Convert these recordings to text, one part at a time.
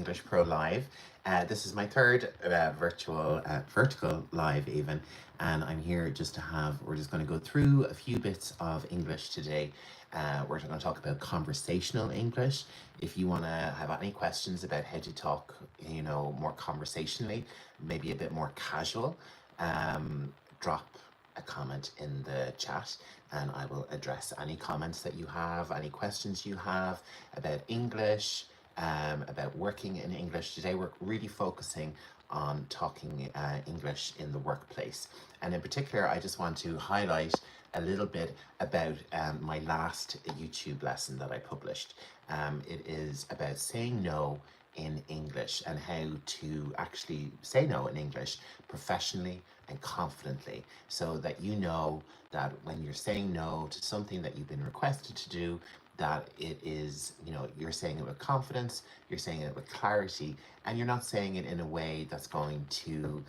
English Pro Live. This is my third vertical live even, and I'm here just to we're just going to go through a few bits of English today. We're going to talk about conversational English. If you want to have any questions about how to talk, more conversationally, maybe a bit more casual, drop a comment in the chat and I will address any comments that you have, any questions you have about English, about working in English. Today we're really focusing on talking English in the workplace. And in particular, I just want to highlight a little bit about my last YouTube lesson that I published. It is about saying no in English and how to actually say no in English professionally and confidently, so that you know that when you're saying no to something that you've been requested to do, that it is, you're saying it with confidence, you're saying it with clarity, and you're not saying it in a way that's going to,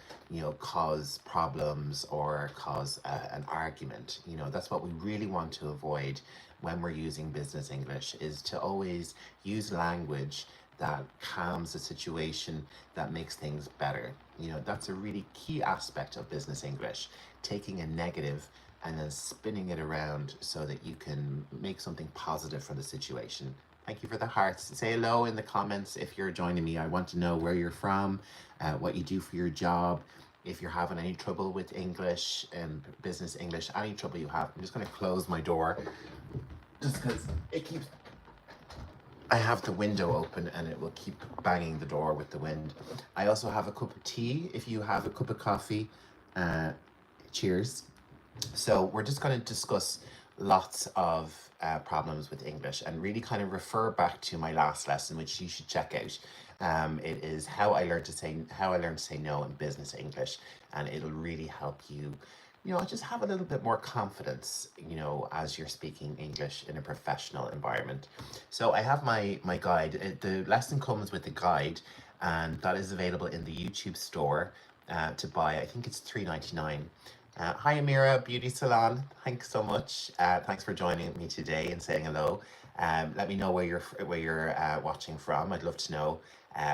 cause problems or cause an argument. That's what we really want to avoid when we're using business English, is to always use language that calms the situation, that makes things better. That's a really key aspect of business English, taking a negative and then spinning it around so that you can make something positive for the situation. Thank you for the hearts. Say hello in the comments if you're joining me. I want to know where you're from, what you do for your job, if you're having any trouble with English and business English, any trouble you have. I'm just going to close my door just because I have the window open and it will keep banging the door with the wind. I also have a cup of tea. If you have a cup of coffee, cheers. So we're just going to discuss lots of problems with English and really kind of refer back to my last lesson, which you should check out. It is how I learned to say no in business English, and it'll really help you, just have a little bit more confidence, as you're speaking English in a professional environment. So I have my guide. The lesson comes with a guide, and that is available in the YouTube store to buy. I think it's $3.99. Hi Amira, Beauty Salon. Thanks so much. Thanks for joining me today and saying hello. Let me know where you're watching from. I'd love to know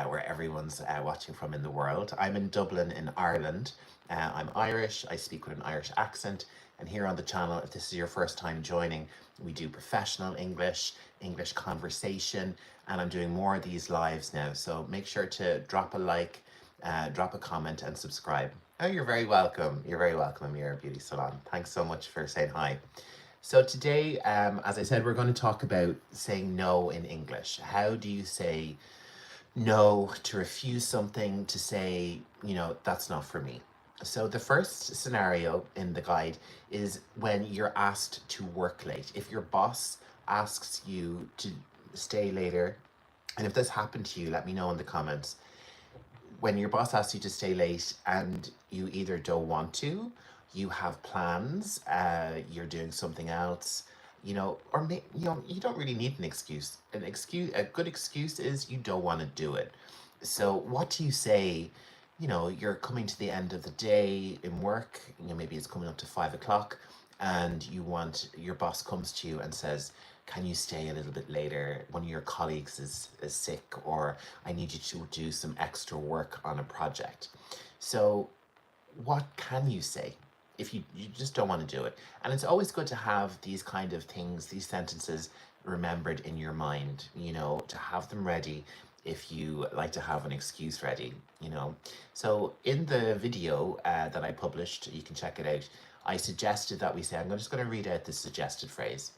where everyone's watching from in the world. I'm in Dublin in Ireland. I'm Irish. I speak with an Irish accent. And here on the channel, if this is your first time joining, we do professional English, English conversation, and I'm doing more of these lives now. So make sure to drop a like, drop a comment and subscribe. Oh, you're very welcome. You're very welcome, Amira Beauty Salon. Thanks so much for saying hi. So today, as I said, we're going to talk about saying no in English. How do you say no, to refuse something, to say, that's not for me? So the first scenario in the guide is when you're asked to work late. If your boss asks you to stay later, and if this happened to you, let me know in the comments. When your boss asks you to stay late and you either don't want to, you have plans, you're doing something else, you don't really need an excuse. A good excuse is you don't want to do it. So what do you say? You're coming to the end of the day in work, maybe it's coming up to 5 o'clock, and your boss comes to you and says, can you stay a little bit later? One of your colleagues is sick, or I need you to do some extra work on a project. So what can you say if you just don't want to do it? And it's always good to have these kind of things, these sentences remembered in your mind, to have them ready if you like to have an excuse ready, So in the video that I published, you can check it out, I suggested that we say, I'm just going to read out the suggested phrase.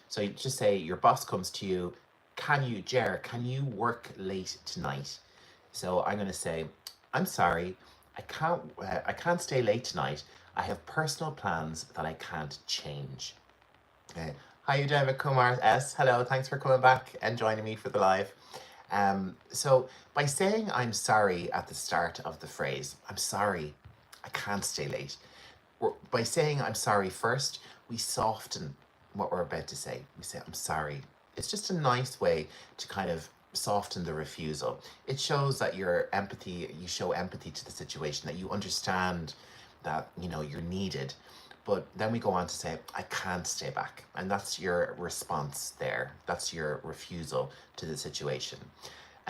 So you just say, your boss comes to you, can you work late tonight? So I'm going to say, I'm sorry, I can't stay late tonight. I have personal plans that I can't change. Okay. Hi, David Kumar S. Hello, thanks for coming back and joining me for the live. So by saying I'm sorry at the start of the phrase, I'm sorry, I can't stay late. By saying I'm sorry first, we soften what we're about to say. We say, I'm sorry. It's just a nice way to kind of soften the refusal. It shows that you show empathy to the situation, that you understand that, you're needed. But then we go on to say, I can't stay back. And that's your response there. That's your refusal to the situation.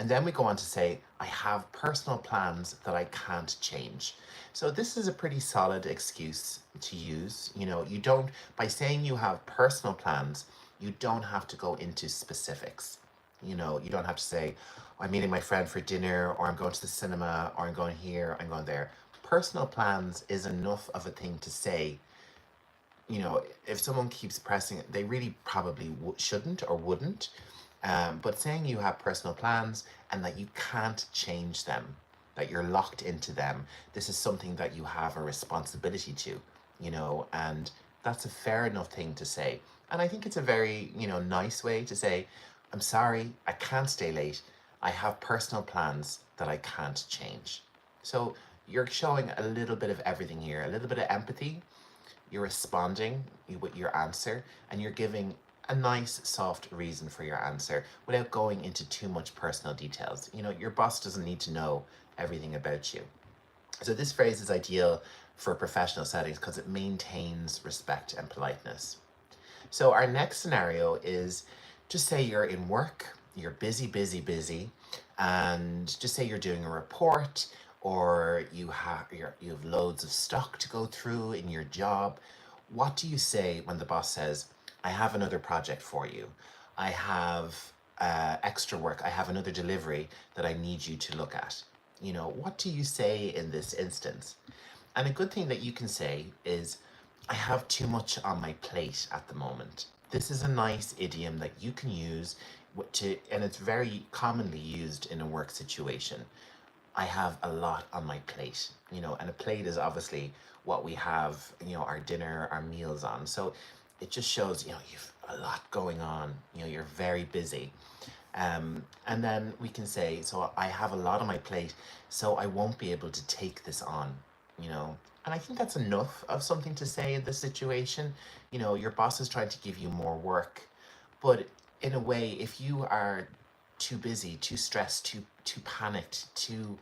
And then we go on to say, I have personal plans that I can't change. So this is a pretty solid excuse to use. You don't, by saying you have personal plans, you don't have to go into specifics. You don't have to say, I'm meeting my friend for dinner, or I'm going to the cinema, or I'm going here, I'm going there. Personal plans is enough of a thing to say. If someone keeps pressing it, they really probably shouldn't or wouldn't. But saying you have personal plans and that you can't change them, that you're locked into them, this is something that you have a responsibility to, and that's a fair enough thing to say. And I think it's a very, nice way to say, I'm sorry, I can't stay late. I have personal plans that I can't change. So you're showing a little bit of everything here, a little bit of empathy. You're responding with your answer, and you're giving a nice soft reason for your answer without going into too much personal details. Your boss doesn't need to know everything about you. So this phrase is ideal for professional settings because it maintains respect and politeness. So our next scenario is, just say you're in work, you're busy, busy, busy, and just say you're doing a report, or you have loads of stock to go through in your job. What do you say when the boss says, I have another project for you? I have extra work. I have another delivery that I need you to look at. What do you say in this instance? And a good thing that you can say is, I have too much on my plate at the moment. This is a nice idiom that you can use and it's very commonly used in a work situation. I have a lot on my plate, and a plate is obviously what we have, our dinner, our meals on. So it just shows, you've a lot going on, you're very busy. And then we can say, so I have a lot on my plate, so I won't be able to take this on, you know. And I think that's enough of something to say in this situation. Your boss is trying to give you more work, but in a way, if you are too busy, too stressed, too panicked, too,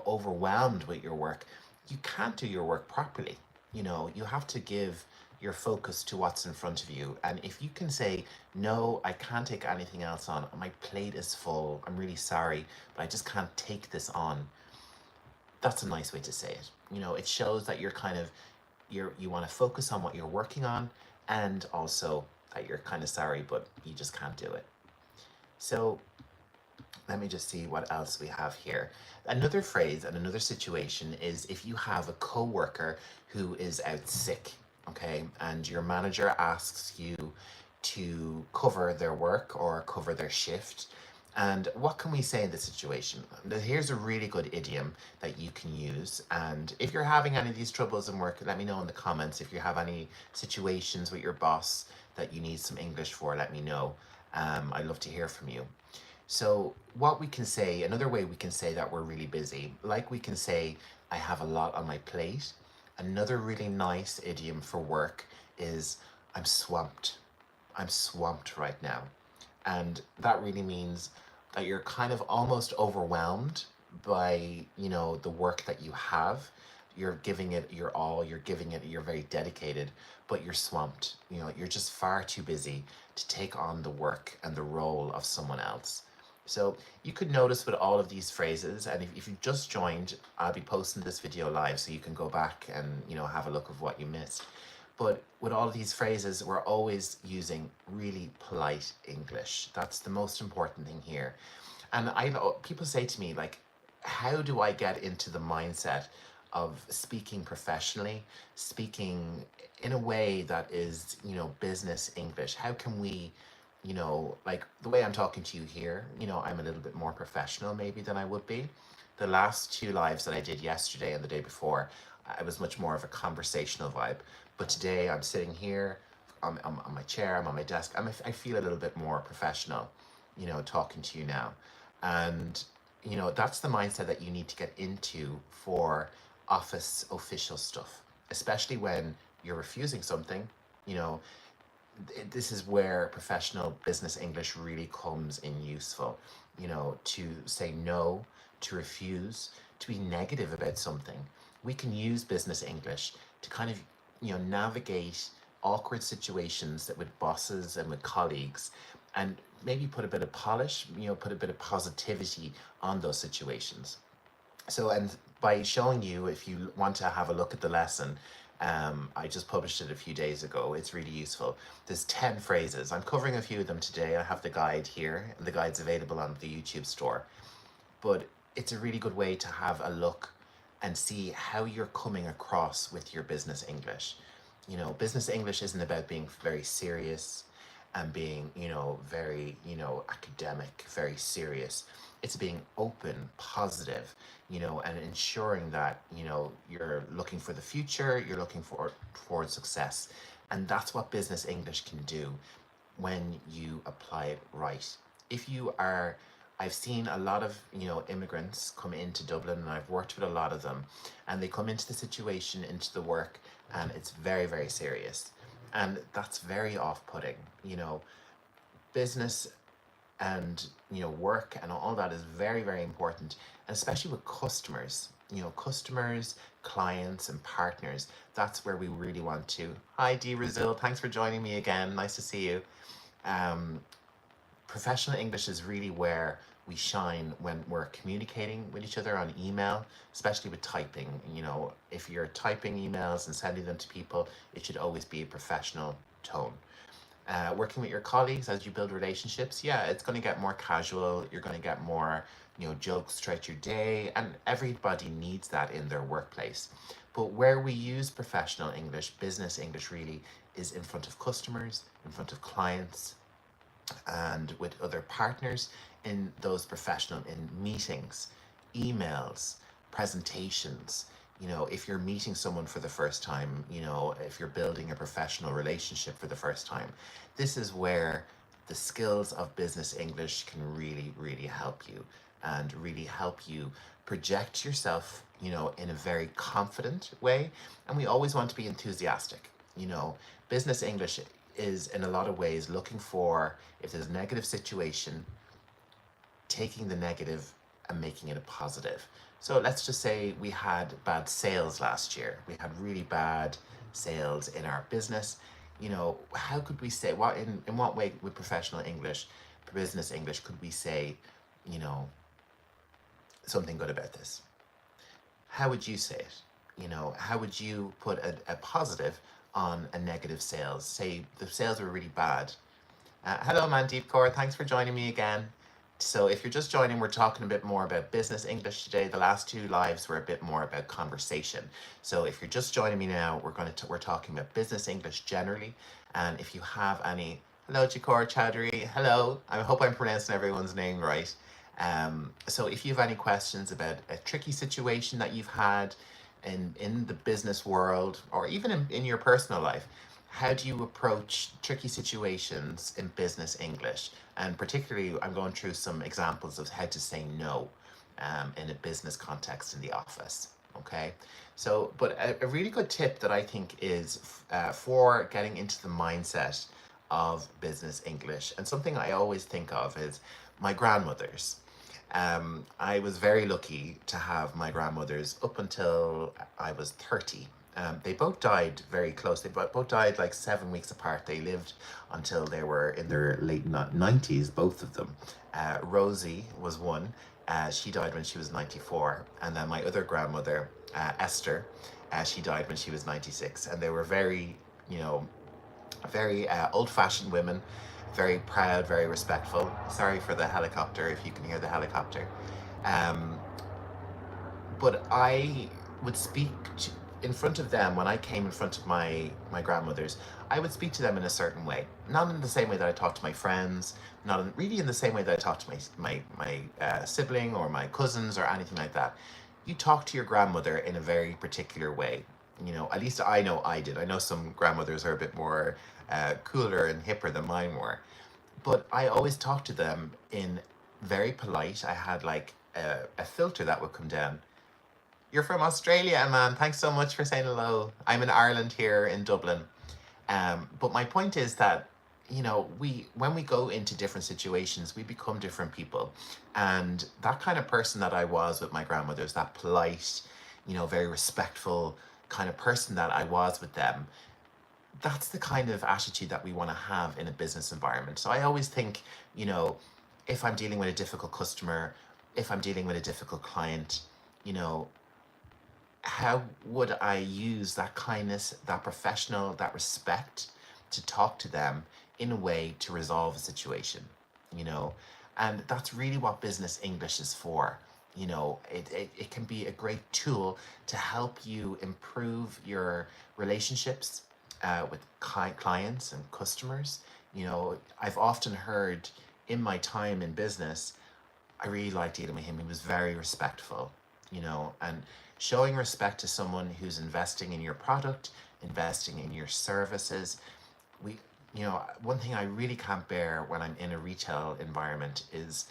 overwhelmed with your work, you can't do your work properly. You have to give your focus to what's in front of you. And if you can say, no, I can't take anything else on, my plate is full, I'm really sorry, but I just can't take this on, that's a nice way to say it. It shows that you want to focus on what you're working on, and also that you're kind of sorry, but you just can't do it. So let me just see what else we have here. Another phrase and another situation is if you have a coworker who is out sick, okay, and your manager asks you to cover their work or cover their shift. And what can we say in this situation? Here's a really good idiom that you can use. And if you're having any of these troubles in work, let me know in the comments. If you have any situations with your boss that you need some English for, let me know. I'd love to hear from you. So what we can say, another way we can say that we're really busy, like we can say, I have a lot on my plate. Another really nice idiom for work is, I'm swamped. I'm swamped right now. And that really means that you're kind of almost overwhelmed by, the work that you have. You're giving it your all, you're very dedicated, but you're swamped. You're just far too busy to take on the work and the role of someone else. So you could notice with all of these phrases, and if you've just joined, I'll be posting this video live so you can go back and, have a look of what you missed. But with all of these phrases, we're always using really polite English. That's the most important thing here. And people say to me, like, how do I get into the mindset of speaking professionally, speaking in a way that is, business English? How can we, like the way I'm talking to you here, I'm a little bit more professional maybe than I would be. The last two lives that I did yesterday and the day before, I was much more of a conversational vibe. But today I'm sitting here, I'm on my chair, I'm on my desk. I feel a little bit more professional, talking to you now. And, that's the mindset that you need to get into for office official stuff, especially when you're refusing something. This is where professional business English really comes in useful, to say no, to refuse, to be negative about something. We can use business English to kind of, navigate awkward situations that with bosses and with colleagues, and maybe put a bit of polish, put a bit of positivity on those situations. So, and by showing you, if you want to have a look at the lesson, I just published it a few days ago. It's really useful. There's 10 phrases. I'm covering a few of them today. I have the guide here, and the guide's available on the YouTube store. But it's a really good way to have a look and see how you're coming across with your business English. Business English isn't about being very serious and being, very, academic, very serious. It's being open, positive, and ensuring that, you're looking for the future, you're looking for success. And that's what business English can do when you apply it right. If you are, I've seen a lot of, immigrants come into Dublin, and I've worked with a lot of them, and they come into the situation, into the work, and it's very, very serious. And that's very off-putting. Business and work and all that is very, very important, and especially with customers, customers, clients, and partners. That's where we really want to. Hi, Dee Brazil, thanks for joining me again, nice to see you. um, Professional English is really where we shine when we're communicating with each other on email, especially with typing. If you're typing emails and sending them to people, it should always be a professional tone. Working with your colleagues as you build relationships, yeah, it's going to get more casual. You're going to get more, jokes throughout your day, and everybody needs that in their workplace. But where we use professional English, business English really, is in front of customers, in front of clients, and with other partners in those professional in meetings, emails, presentations. If you're meeting someone for the first time, if you're building a professional relationship for the first time, this is where the skills of business English can really, really help you, and really help you project yourself, in a very confident way. And we always want to be enthusiastic. Business English is in a lot of ways looking for, if there's a negative situation, taking the negative and making it a positive. So let's just say we had bad sales last year. We had really bad sales in our business. How could we say, in what way with professional English, business English, could we say, you know, something good about this? How would you say it? How would you put a positive on a negative sales? Say the sales were really bad. Hello, Mandeep Kaur. Thanks for joining me again. So if you're just joining, we're talking a bit more about business English today. The last two lives were a bit more about conversation. So if you're just joining me now, we're talking about business English generally. And if you have any, hello, Jakor Chowdhury. Hello. I hope I'm pronouncing everyone's name right. So if you have any questions about a tricky situation that you've had in the business world, or even in your personal life, how do you approach tricky situations in business English? And particularly, I'm going through some examples of how to say no in a business context in the office. Okay, so but a really good tip that I think is for getting into the mindset of business English, and something I always think of, is my grandmothers. I was very lucky to have my grandmothers up until I was 30. They both died very close. They both died like 7 weeks apart. They lived until they were in their late 90s, both of them. Rosie was one. She died when she was 94. And then my other grandmother, Esther, she died when she was 96. And they were very, very old-fashioned women, very proud, very respectful. Sorry for the helicopter, if you can hear the helicopter. Um, but I would speak in front of them. When I came in front of my grandmothers, I would speak to them in a certain way, not in the same way that I talk to my friends, really in the same way that I talk to my sibling or my cousins or anything like that. You talk to your grandmother in a very particular way. At least I know I did. I know some grandmothers are a bit more cooler and hipper than mine were, but I always talked to them in very polite. I had like a filter that would come down. You're from Australia, man. Thanks so much for saying hello. I'm in Ireland here in Dublin. But my point is that, we when we go into different situations, we become different people. And that kind of person that I was with my grandmothers, that polite, very respectful kind of person that I was with them, that's the kind of attitude that we want to have in a business environment. So I always think, you know, if I'm dealing with a difficult customer, if I'm dealing with a difficult client, you know, how would I use that kindness, that professional, that respect to talk to them in a way to resolve a situation, you know? And that's really what business English is for. You know, it can be a great tool to help you improve your relationships with clients and customers. You know, I've often heard in my time in business, I really liked dealing with him. He was very respectful, you know, and showing respect to someone who's investing in your product, investing in your services. We, you know, one thing I really can't bear when I'm in a retail environment is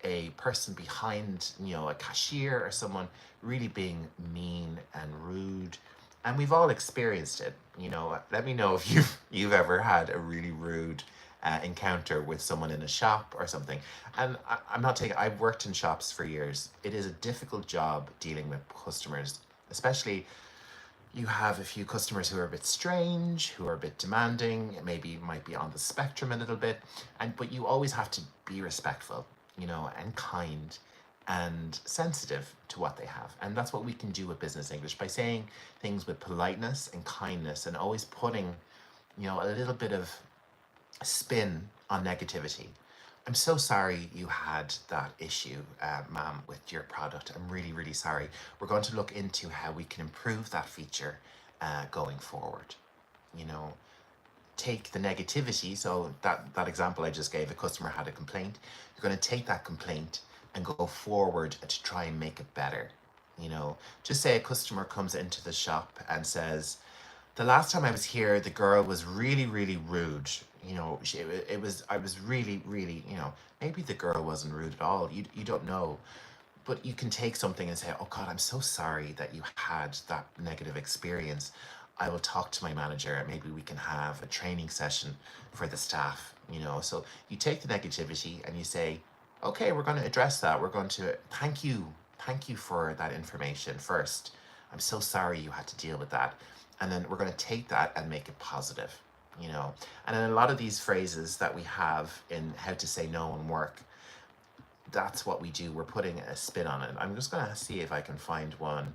a person behind, you know, a cashier or someone really being mean and rude. And we've all experienced it, you know. Let me know if you've ever had a really rude encounter with someone in a shop or something. And I'm not taking. I've worked in shops for years. It is a difficult job dealing with customers, especially you have a few customers who are a bit strange, who are a bit demanding, maybe might be on the spectrum a little bit, and but you always have to be respectful, you know, and kind and sensitive to what they have. And that's what we can do with business English by saying things with politeness and kindness and always putting, you know, a little bit of spin on negativity. I'm so sorry you had that issue, ma'am, with your product. I'm really, really sorry. We're going to look into how we can improve that feature going forward. You know, take the negativity. So that example I just gave, a customer had a complaint. You're going to take that complaint and go forward to try and make it better. You know, just say a customer comes into the shop and says, the last time I was here, the girl was really, really rude. You know, I was really, really, you know, maybe the girl wasn't rude at all. You don't know. But you can take something and say, oh God, I'm so sorry that you had that negative experience. I will talk to my manager and maybe we can have a training session for the staff, you know. So you take the negativity and you say, okay, we're going to address that. We're going to thank you. Thank you for that information first. I'm so sorry you had to deal with that. And then we're going to take that and make it positive, you know. And in a lot of these phrases that we have in how to say no in work, that's what we do. We're putting a spin on it. I'm just going to see if I can find one.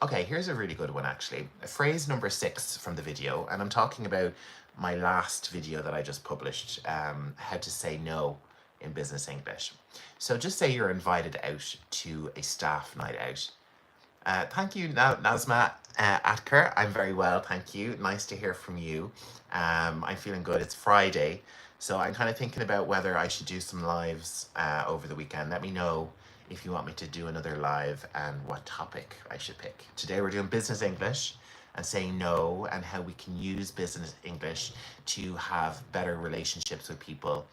Okay, here's a really good one actually. Phrase number 6 from the video, and I'm talking about my last video that I just published, how to say no in business English. So just say you're invited out to a staff night out. Thank you, Nazma Atker. I'm very well, thank you. Nice to hear from you. I'm feeling good. It's Friday, so I'm kind of thinking about whether I should do some lives over the weekend. Let me know if you want me to do another live and what topic I should pick. Today we're doing business English and saying no and how we can use business English to have better relationships with people,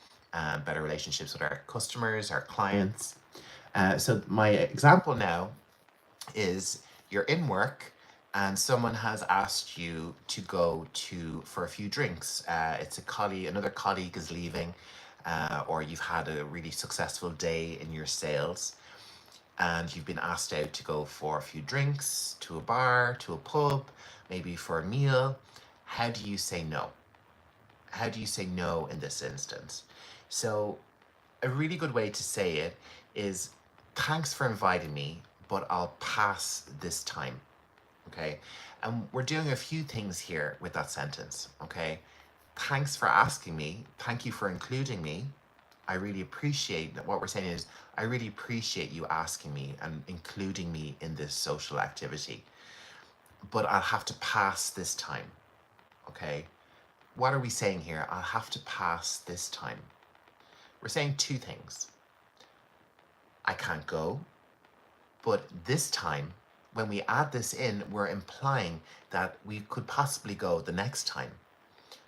better relationships with our customers, our clients. So my example now is you're in work and someone has asked you to go to for a few drinks. It's a colleague, another colleague is leaving, or you've had a really successful day in your sales, and you've been asked out to go for a few drinks, to a bar, to a pub, maybe for a meal. How do you say no? How do you say no in this instance? So a really good way to say it is, thanks for inviting me, but I'll pass this time. Okay. And we're doing a few things here with that sentence. Okay. Thanks for asking me. Thank you for including me. I really appreciate that. What we're saying is, I really appreciate you asking me and including me in this social activity, but I'll have to pass this time. Okay. What are we saying here? I'll have to pass this time. We're saying two things. I can't go, but this time, when we add this in, we're implying that we could possibly go the next time.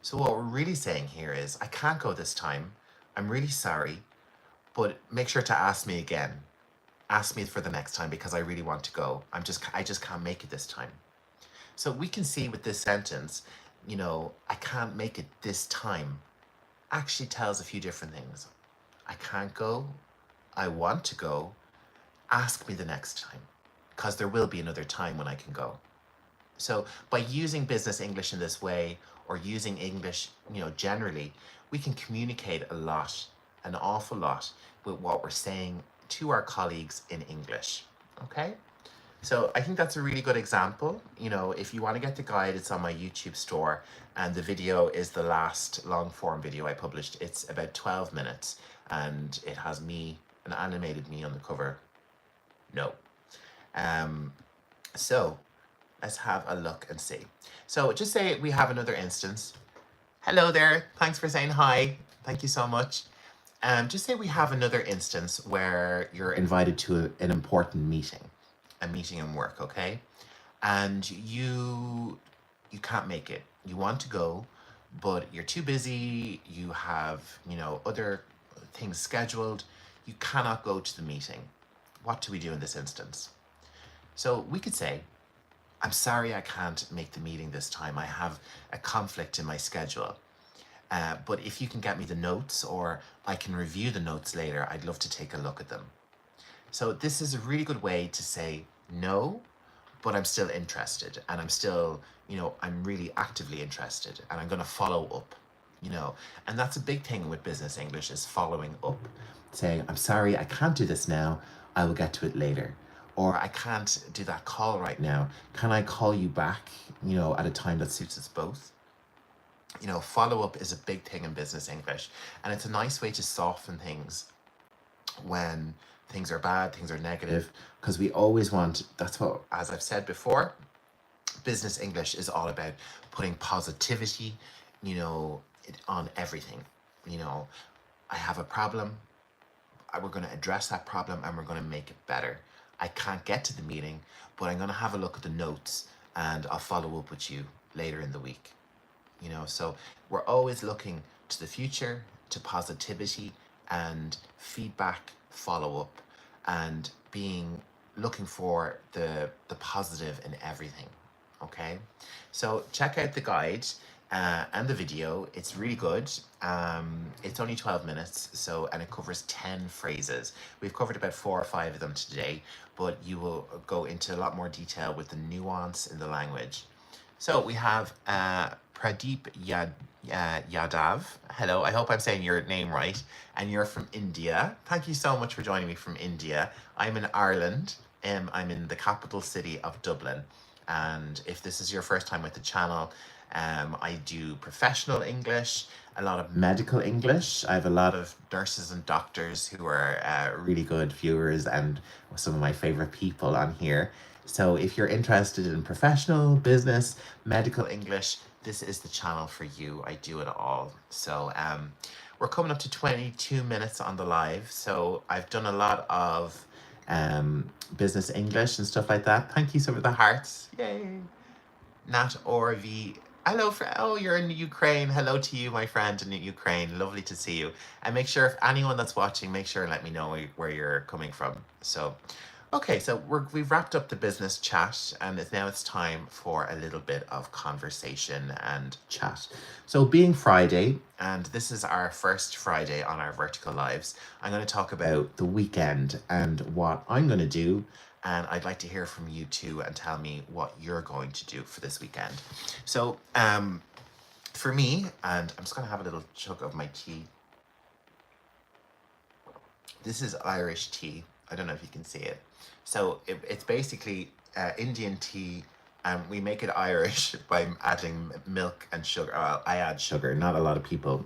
So what we're really saying here is, I can't go this time. I'm really sorry, but make sure to ask me again. Ask me for the next time because I really want to go. I just can't make it this time. So we can see with this sentence, you know, I can't make it this time actually tells a few different things. I can't go. I want to go. Ask me the next time, because there will be another time when I can go. So by using business English in this way, or using English, generally, we can communicate a lot, an awful lot, with what we're saying to our colleagues in English. Okay? So I think that's a really good example. If you want to get the guide, it's on my YouTube store, and the video is the last long form video I published. It's about 12 minutes, and it has me, an animated me on the cover. No. So let's have a look and see. So just say we have another instance. Hello there. Thanks for saying hi. Thank you so much. Just say we have another instance where you're invited to an important meeting, a meeting in work, okay? And you can't make it. You want to go, but you're too busy. You have, other things scheduled. You cannot go to the meeting. What do we do in this instance? So we could say, I'm sorry I can't make the meeting this time. I have a conflict in my schedule. But if you can get me the notes, or I can review the notes later, I'd love to take a look at them. So this is a really good way to say no, but I'm still interested, and I'm still, I'm really actively interested, and I'm going to follow up, and that's a big thing with business English, is following up, saying, I'm sorry, I can't do this now. I will get to it later. Or I can't do that call right now. Can I call you back, at a time that suits us both? Follow-up is a big thing in business English, and it's a nice way to soften things when things are bad, things are negative, because we always want, that's what, as I've said before, business English is all about putting positivity, on everything. I have a problem, we're going to address that problem, and we're going to make it better. I can't get to the meeting, but I'm going to have a look at the notes, and I'll follow up with you later in the week. So we're always looking to the future, to positivity and feedback, follow up, and looking for the positive in everything. Okay, so check out the guide and the video. It's really good. It's only 12 minutes, and it covers 10 phrases. We've covered about 4 or 5 of them today, but you will go into a lot more detail with the nuance in the language. So we have Pradeep Yadav. Hello, I hope I'm saying your name right. And you're from India. Thank you so much for joining me from India. I'm in Ireland. I'm in the capital city of Dublin. And if this is your first time with the channel, I do professional English, a lot of medical English. I have a lot of nurses and doctors who are really good viewers, and some of my favorite people on here. So if you're interested in professional, business, medical English, this is the channel for you. I do it all. So we're coming up to 22 minutes on the live. So I've done a lot of business English and stuff like that. Thank you so much for the hearts. Yay. Nat Orv. Hello, you're in Ukraine. Hello to you, my friend in Ukraine. Lovely to see you. And make sure, if anyone that's watching, make sure and let me know where you're coming from. So, okay, so we've wrapped up the business chat, and now it's time for a little bit of conversation and chat. So being Friday, and this is our first Friday on our vertical lives, I'm going to talk about the weekend and what I'm going to do. And I'd like to hear from you too, and tell me what you're going to do for this weekend. So for me, and I'm just going to have a little chug of my tea. This is Irish tea. I don't know if you can see it. So it's basically Indian tea, and we make it Irish by adding milk and sugar. Well, I add sugar. Not a lot of people,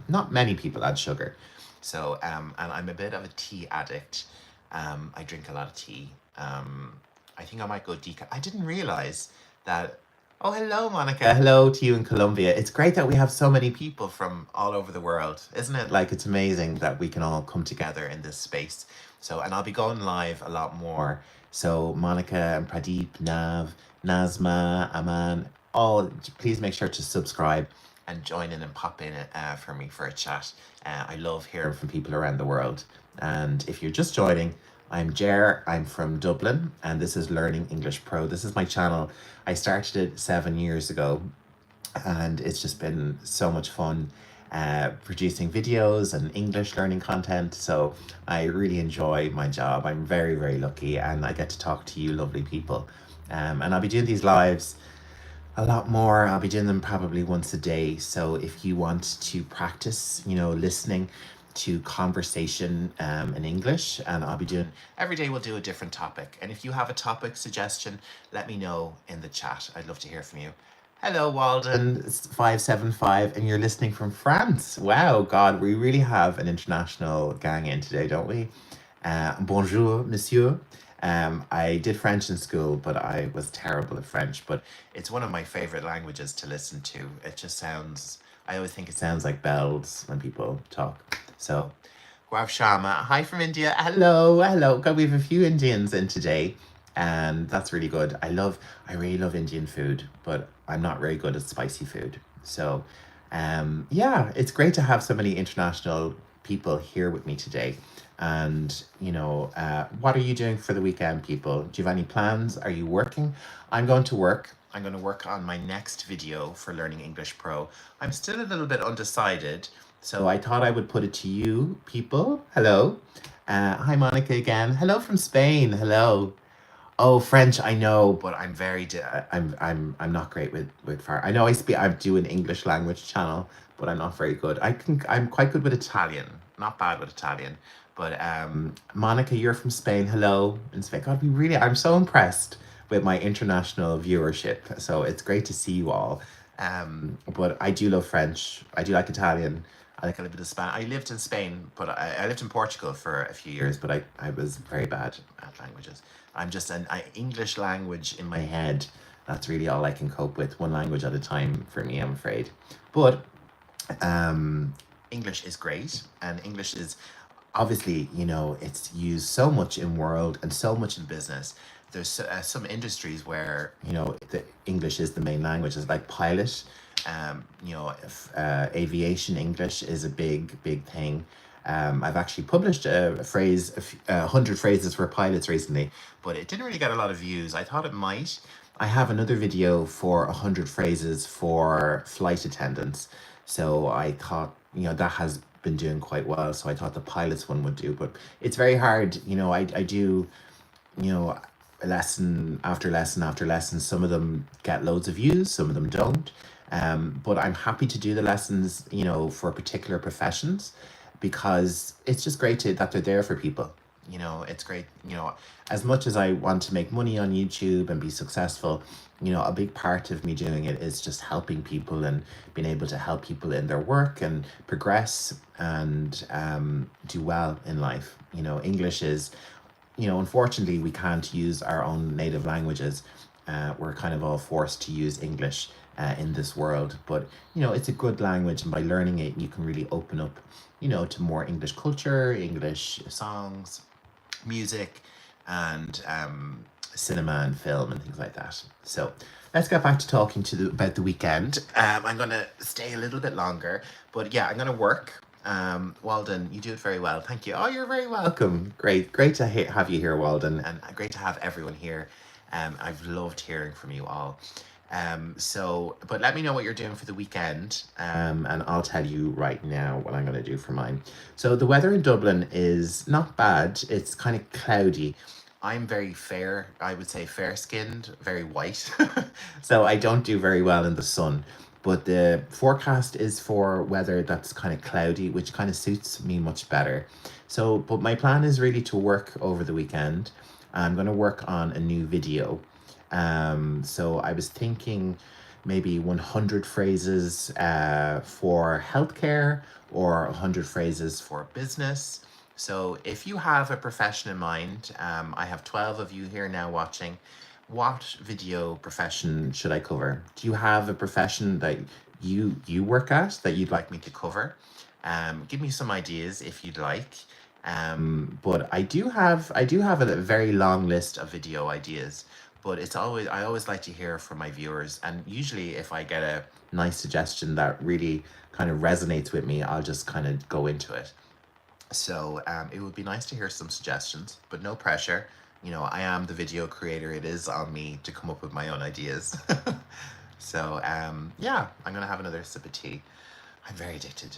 not many people add sugar. So, and I'm a bit of a tea addict. I drink a lot of tea. I think I might go decaf. I didn't realize that. Oh, hello, Monica. Hello to you in Colombia. It's great that we have so many people from all over the world, isn't it? Like, it's amazing that we can all come together in this space. So, and I'll be going live a lot more. So, Monica and Pradeep, Nav, Nazma, Aman, all, please make sure to subscribe and join in and pop in for me for a chat. I love hearing from people around the world. And if you're just joining, I'm Jer, I'm from Dublin, and this is Learning English Pro. This is my channel. I started it 7 years ago, and it's just been so much fun. producing videos and English learning content. So I really enjoy my job. I'm very, very lucky, and I get to talk to you lovely people. And I'll be doing these lives a lot more. I'll be doing them probably once a day. So if you want to practice, listening to conversation in English, and I'll be doing every day, we'll do a different topic. And if you have a topic suggestion, let me know in the chat. I'd love to hear from you. Hello, Walden 575, and you're listening from France. Wow, God, we really have an international gang in today, don't we? Bonjour, monsieur. I did French in school, but I was terrible at French. But it's one of my favorite languages to listen to. It just sounds, I always think it sounds like bells when people talk. So, Gaurav Sharma, hi from India. Hello, hello. God, we have a few Indians in today, and that's really good. I really love Indian food, but I'm not very good at spicy food. So, yeah, it's great to have so many international people here with me today. And, what are you doing for the weekend, people? Do you have any plans? Are you working? I'm going to work. I'm going to work on my next video for Learning English Pro. I'm still a little bit undecided, so I thought I would put it to you, people. Hello. Hi, Monica again. Hello from Spain. Hello. Oh, French, I know, but I'm very I'm not great with far. I know I do an English language channel, but I'm not very good. I'm quite good with Italian. Not bad with Italian. But Monica, you're from Spain. Hello. In Spain. God, I'm so impressed with my international viewership. So it's great to see you all. But I do love French. I do like Italian. I like a little bit of Spanish. I lived in Spain, but I lived in Portugal for a few years, but I was very bad at languages. I'm just an English language in my head. That's really all I can cope with. One language at a time for me, I'm afraid. But English is great, and English is obviously, it's used so much in world and so much in business. There's some industries where, the English is the main language. It's like pilot, aviation English is a big, big thing. I've actually published a phrase, 100 phrases for pilots recently, but it didn't really get a lot of views. I thought it might. I have another video for 100 phrases for flight attendants. So I thought, that has been doing quite well. So I thought the pilots one would do, but it's very hard. I do, lesson after lesson after lesson. Some of them get loads of views, some of them don't. But I'm happy to do the lessons, for particular professions, because it's just great that they're there for people. It's great, as much as I want to make money on YouTube and be successful, a big part of me doing it is just helping people and being able to help people in their work and progress and do well in life. English is, unfortunately, we can't use our own native languages. We're kind of all forced to use English in this world, but it's a good language, and by learning it, you can really open up, to more English culture, English songs, music, and cinema and film and things like that. So let's get back to talking about the weekend. I'm gonna stay a little bit longer, but yeah, I'm gonna work. Walden, you do it very well. Thank you. Oh, you're very welcome. Great to have you here, Walden, and great to have everyone here. I've loved hearing from you all. But let me know what you're doing for the weekend, and I'll tell you right now what I'm going to do for mine. So the weather in Dublin is not bad. It's kind of cloudy. I'm very fair, I would say fair-skinned, very white. So I don't do very well in the sun. But the forecast is for weather that's kind of cloudy, which kind of suits me much better. So, but my plan is really to work over the weekend. I'm going to work on a new video. So I was thinking maybe 100 phrases for healthcare, or 100 phrases for business. So if you have a profession in mind, I have 12 of you here now watching. What video profession should I cover? Do you have a profession that you work at that you'd like me to cover? Give me some ideas if you'd like. But I do have a very long list of video ideas. But I always like to hear from my viewers, and usually if I get a nice suggestion that really kind of resonates with me, I'll just kind of go into it. So it would be nice to hear some suggestions, but no pressure. I am the video creator. It is on me to come up with my own ideas. So yeah, I'm gonna have another sip of tea. I'm very addicted.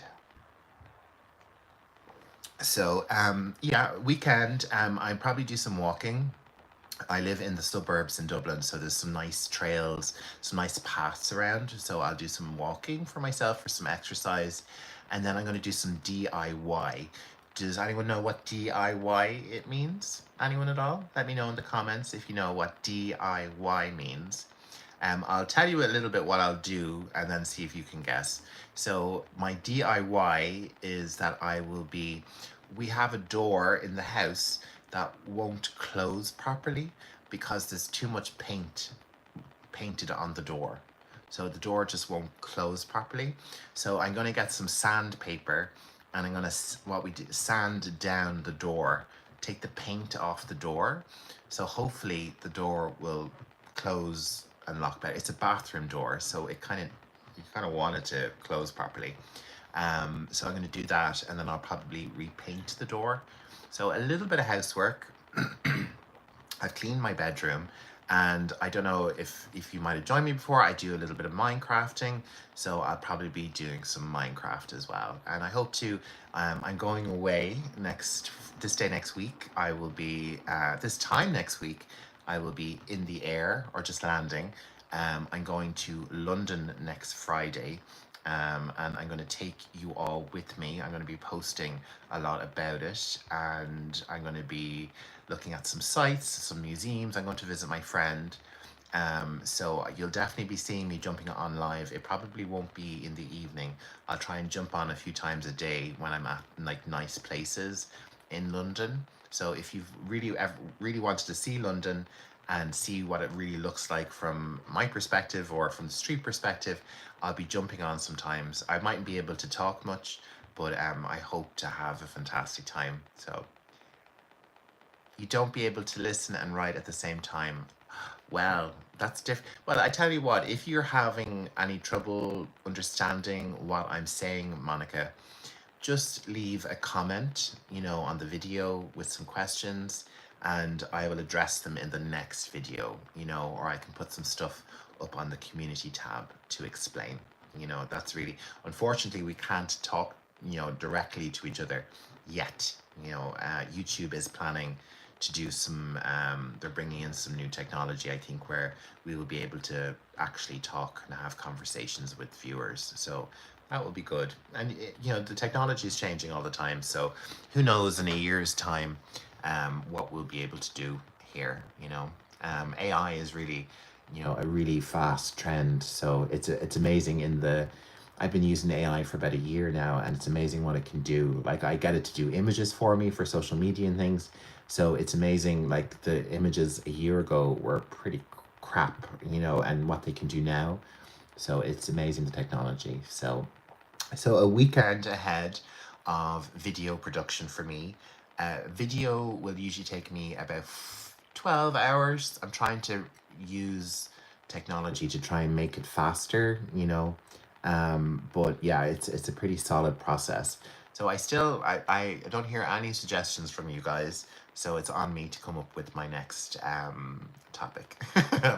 So yeah, weekend. I probably do some walking. I live in the suburbs in Dublin, so there's some nice trails, some nice paths around. So I'll do some walking for myself for some exercise, and then I'm going to do some DIY. Does anyone know what DIY it means? Anyone at all? Let me know in the comments if you know what DIY means. I'll tell you a little bit what I'll do and then see if you can guess. So my DIY is that we have a door in the house that won't close properly because there's too much paint painted on the door. So the door just won't close properly. So I'm going to get some sandpaper and I'm going to, what we do, sand down the door, take the paint off the door. So hopefully the door will close and lock better. It's a bathroom door, so you kind of want it to close properly. So I'm going to do that, and then I'll probably repaint the door. So a little bit of housework. I've cleaned my bedroom, and I don't know if you might have joined me before. I do a little bit of Minecrafting, so I'll probably be doing some Minecraft as well. And I hope to. I'm going away this day next week. I will be this time next week. I will be in the air or just landing. I'm going to London next Friday. And I'm going to take you all with me. I'm going to be posting a lot about it, and I'm going to be looking at some sites, some museums. I'm going to visit my friend. So you'll definitely be seeing me jumping on live. It probably won't be in the evening. I'll try and jump on a few times a day when I'm at like nice places in London. So if you've really wanted to see London and see what it really looks like from my perspective or from the street perspective, I'll be jumping on sometimes. I mightn't be able to talk much, but I hope to have a fantastic time. So you don't be able to listen and write at the same time. Well, that's different. Well, I tell you what, if you're having any trouble understanding what I'm saying, Monica, just leave a comment, on the video with some questions, and I will address them in the next video, or I can put some stuff up on the community tab to explain. That's really, unfortunately, we can't talk, directly to each other yet. YouTube is planning to do some, they're bringing in some new technology, I think, where we will be able to actually talk and have conversations with viewers. So that will be good. And, the technology is changing all the time. So who knows in a year's time what we'll be able to do here, AI is really, a really fast trend. So it's amazing I've been using AI for about a year now, and it's amazing what it can do. Like, I get it to do images for me for social media and things. So it's amazing. Like, the images a year ago were pretty crap, and what they can do now. So it's amazing, the technology. So a weekend ahead of video production for me. Video will usually take me about 12 hours. I'm trying to use technology to try and make it faster, but yeah, it's a pretty solid process. So I don't hear any suggestions from you guys. So it's on me to come up with my next topic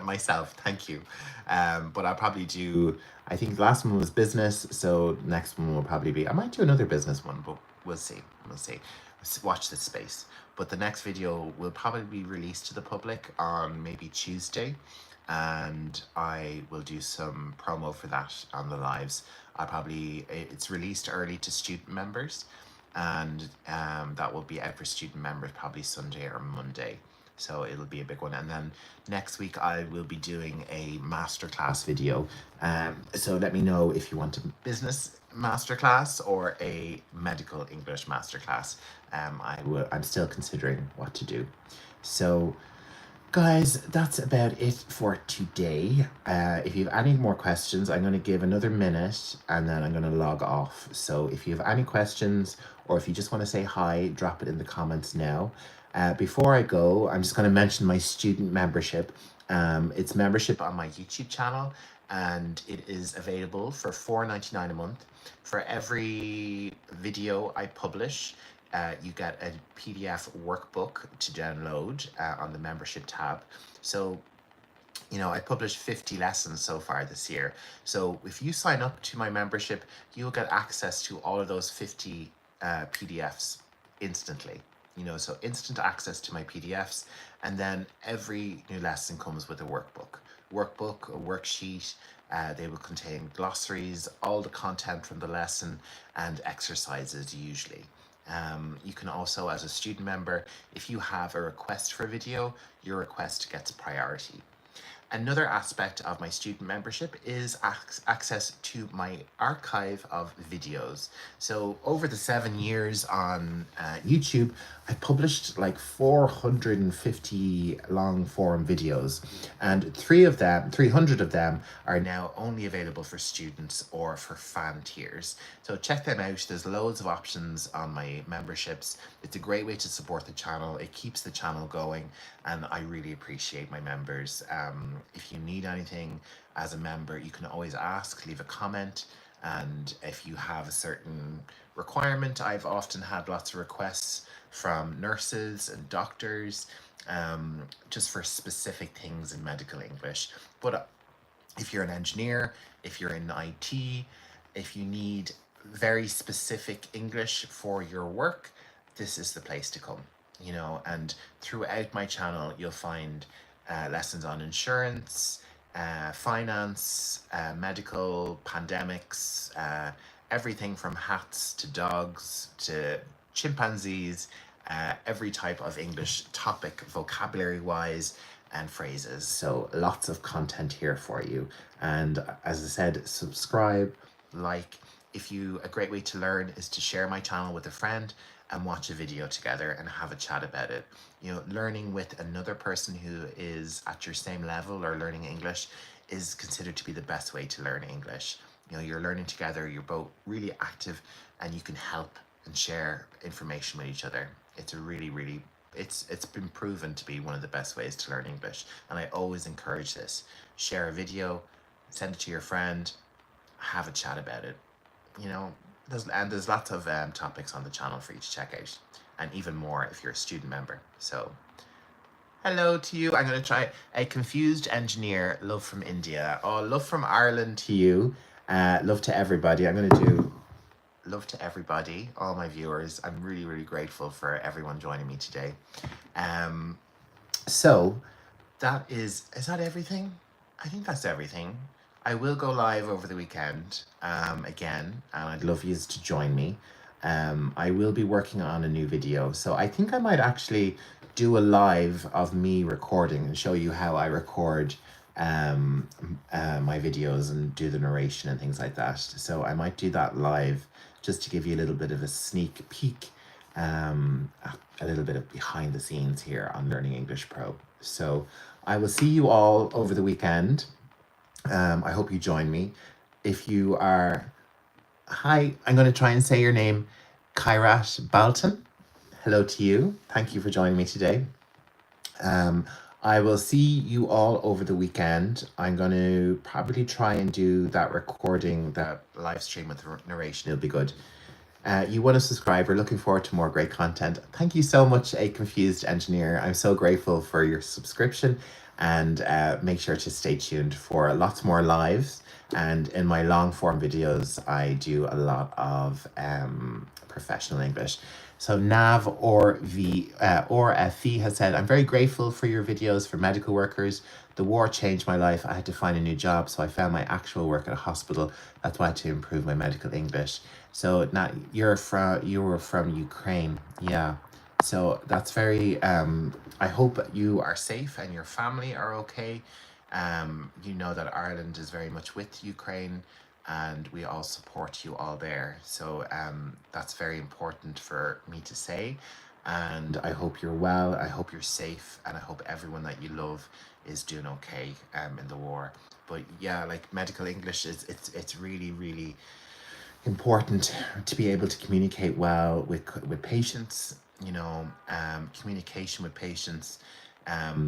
myself. Thank you. But I'll probably do, I think the last one was business. So next one will probably be, I might do another business one, but we'll see. We'll see. Watch this space. But the next video will probably be released to the public on maybe Tuesday, and I will do some promo for that on the lives. It's released early to student members, and that will be out for student members probably Sunday or Monday. So it'll be a big one. And then next week I will be doing a masterclass video. So let me know if you want a business masterclass or a medical English masterclass. I'm still considering what to do. So guys, that's about it for today. If you have any more questions, I'm going to give another minute and then I'm going to log off. So if you have any questions, or if you just want to say hi, drop it in the comments now. Before I go, I'm just going to mention my student membership. It's membership on my YouTube channel, and it is available for $4.99 a month. For every video I publish, you get a PDF workbook to download on the membership tab. So I published 50 lessons so far this year. So if you sign up to my membership, you'll get access to all of those 50 PDFs instantly. So instant access to my PDFs. And then every new lesson comes with a workbook, a worksheet. They will contain glossaries, all the content from the lesson, and exercises usually. You can also, as a student member, if you have a request for a video, your request gets priority. Another aspect of my student membership is access to my archive of videos. So over the 7 years on YouTube, I published like 450 long form videos, and 300 of them are now only available for students or for fan tiers. So check them out. There's loads of options on my memberships. It's a great way to support the channel. It keeps the channel going, and I really appreciate my members. If you need anything as a member, you can always ask, leave a comment. And if you have a certain requirement, I've often had lots of requests from nurses and doctors, just for specific things in medical English. But if you're an engineer, if you're in IT, if you need very specific English for your work, this is the place to come. And throughout my channel, you'll find lessons on insurance, finance, medical, pandemics, everything from hats to dogs to chimpanzees, every type of English topic, vocabulary wise, and phrases. So lots of content here for you. And as I said, subscribe, like. A great way to learn is to share my channel with a friend and watch a video together and have a chat about it. Learning with another person who is at your same level or learning English is considered to be the best way to learn English. You're learning together, you're both really active, and you can help and share information with each other. It's a really, it's been proven to be one of the best ways to learn English, and I always encourage this. Share a video, send it to your friend, have a chat about it. There's lots of topics on the channel for you to check out, and even more if you're a student member. So hello to you. I'm going to try a confused engineer, love from India. Oh, love from Ireland to you. Love to everybody. I'm going to do love to everybody, all my viewers. I'm really grateful for everyone joining me today. So is that everything? I think that's everything. I will go live over the weekend again, and I'd love you to join me. I will be working on a new video, so I think I might actually do a live of me recording and show you how I record my videos and do the narration and things like that. So I might do that live just to give you a little bit of a sneak peek, a little bit of behind the scenes here on Learning English Pro. So I will see you all over the weekend. I hope you join me. If you are, hi, I'm going to try and say your name, Kairat Balton. Hello to you. Thank you for joining me today. I will see you all over the weekend. I'm going to probably try and do that recording, that live stream with narration. It'll be good. You want to subscribe. We're looking forward to more great content. Thank you so much, A Confused Engineer. I'm so grateful for your subscription, and make sure to stay tuned for lots more lives. And in my long form videos, I do a lot of professional English. So Nav or FV has said, I'm very grateful for your videos for medical workers. The war changed my life. I had to find a new job, so I found my actual work at a hospital. That's why I had to improve my medical English. So now you were from Ukraine, yeah. So that's very. I hope you are safe and your family are okay. You know that Ireland is very much with Ukraine, and we all support you all there. So that's very important for me to say. And I hope you're well. I hope you're safe, and I hope everyone that you love is doing okay in the war. But yeah, like medical English it's really important to be able to communicate well with patients. Communication with patients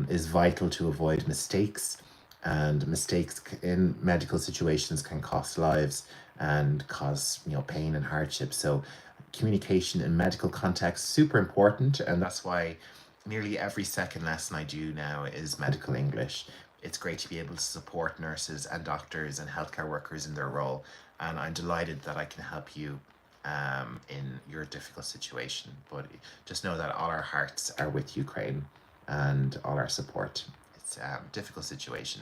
is vital to avoid mistakes, and mistakes in medical situations can cost lives and cause pain and hardship. So communication in medical context super important, and that's why nearly every second lesson I do now is medical English. it's great to be able to support nurses and doctors and healthcare workers in their role. And I'm delighted that I can help you in your difficult situation. But just know that all our hearts are with Ukraine and all our support. It's a difficult situation.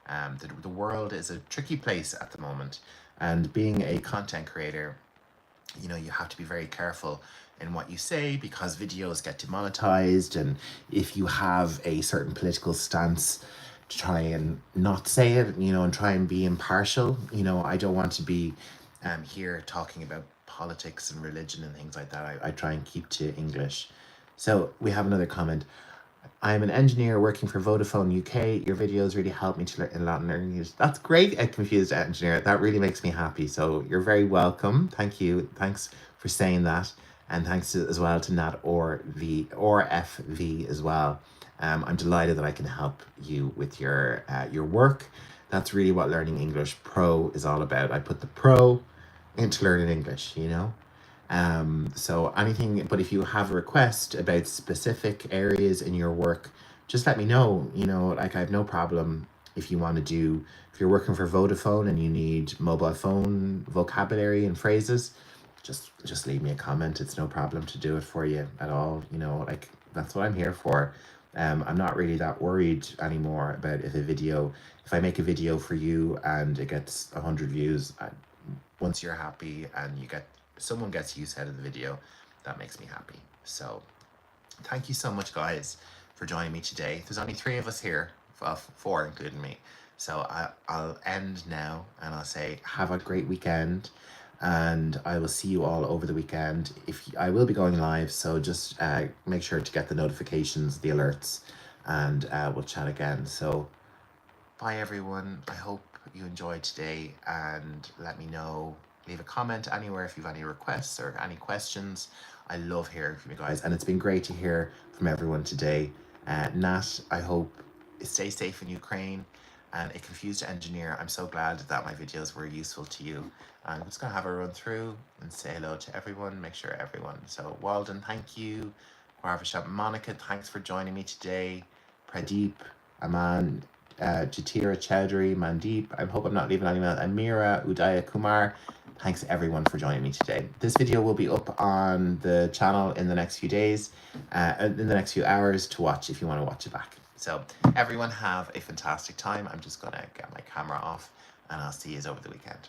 The world is a tricky place at the moment. And being a content creator, you know, you have to be very careful in what you say because videos get demonetized, and if you have a certain political stance, to try and not say it, you know, and try and be impartial. You know, I don't want to be here talking about politics and religion and things like that. I try and keep to English. So we have another comment. I'm an engineer working for Vodafone UK. Your videos really help me to learn a lot in learning English. That's great, a confused engineer. That really makes me happy. So you're very welcome. Thank you. Thanks for saying that. And thanks as well to Nat or FV as well. I'm delighted that I can help you with your work. That's really what Learning English Pro is all about. I put the pro into learning English, you know. So anything, but if you have a request about specific areas in your work, just let me know. You know, like I have no problem if you want to do, if you're working for Vodafone and you need mobile phone vocabulary and phrases, just leave me a comment. It's no problem to do it for you at all. You know, like that's what I'm here for. I'm not really that worried anymore about if I make a video for you and it gets 100 views, once you're happy and someone gets use out of the video, that makes me happy. So thank you so much, guys, for joining me today. There's only 3 of us here, well, 4 including me. So I'll end now and I'll say have a great weekend, and I will see you all over the weekend. I will be going live, so just make sure to get the notifications, the alerts, and we'll chat again. So bye everyone. I hope you enjoyed today, and let me know. Leave a comment anywhere if you've any requests or any questions. I love hearing from you guys, and it's been great to hear from everyone today. Nat, I hope stay safe in Ukraine, and a confused engineer, I'm so glad that my videos were useful to you. I'm just gonna have a run through and say hello to everyone, make sure everyone. So Walden, thank you. Parvashab, Monica, thanks for joining me today. Pradeep, Aman, Jatira Chowdhury, Mandeep, I hope I'm not leaving anyone. Amira, Udaya Kumar, thanks everyone for joining me today. This video will be up on the channel in the next few days, in the next few hours to watch if you want to watch it back. So everyone have a fantastic time. I'm just gonna get my camera off and I'll see you over the weekend.